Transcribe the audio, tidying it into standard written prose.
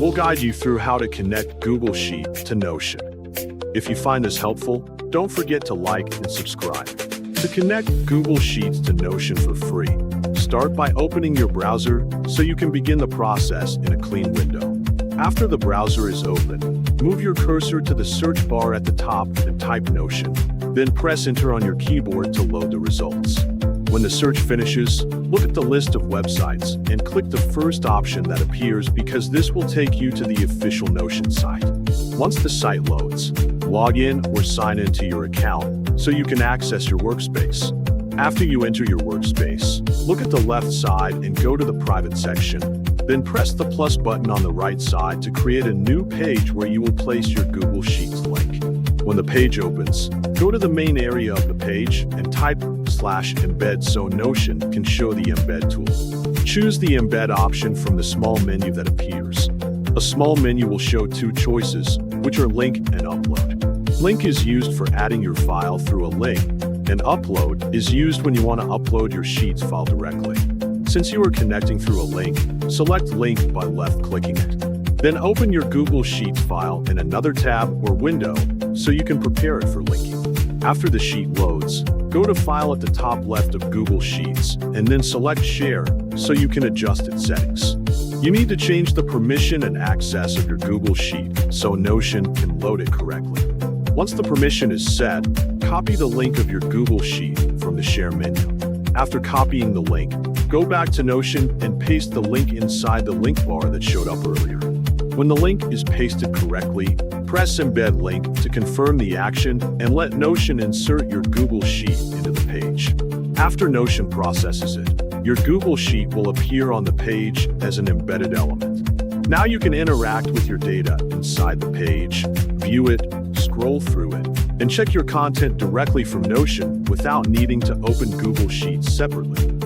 We'll guide you through how to connect Google Sheet to Notion. If you find this helpful, don't forget to like and subscribe. To connect Google Sheets to Notion for free, start by opening your browser so you can begin the process in a clean window. After the browser is open, move your cursor to the search bar at the top and type Notion. Then press Enter on your keyboard to load the results. When the search finishes, look at the list of websites and click the first option that appears because this will take you to the official Notion site. Once the site loads, log in or sign into your account so you can access your workspace. After you enter your workspace, look at the left side and go to the private section. Then press the plus button on the right side to create a new page where you will place your Google Sheets link. When the page opens, go to the main area of the page and type /embed so Notion can show the embed tool. Choose the embed option from the small menu that appears. A small menu will show two choices, which are link and upload. Link is used for adding your file through a link, and upload is used when you want to upload your Sheets file directly. Since you are connecting through a link, select Link by left-clicking it. Then open your Google Sheets file in another tab or window so you can prepare it for linking. After the sheet loads, go to File at the top left of Google Sheets and then select Share so you can adjust its settings. You need to change the permission and access of your Google Sheet so Notion can load it correctly. Once the permission is set, copy the link of your Google Sheet from the Share menu. After copying the link, go back to Notion and paste the link inside the link bar that showed up earlier. When the link is pasted correctly, press Embed Link to confirm the action and let Notion insert your Google Sheet into the page. After Notion processes it, your Google Sheet will appear on the page as an embedded element. Now you can interact with your data inside the page, view it, scroll through it, and check your content directly from Notion without needing to open Google Sheets separately.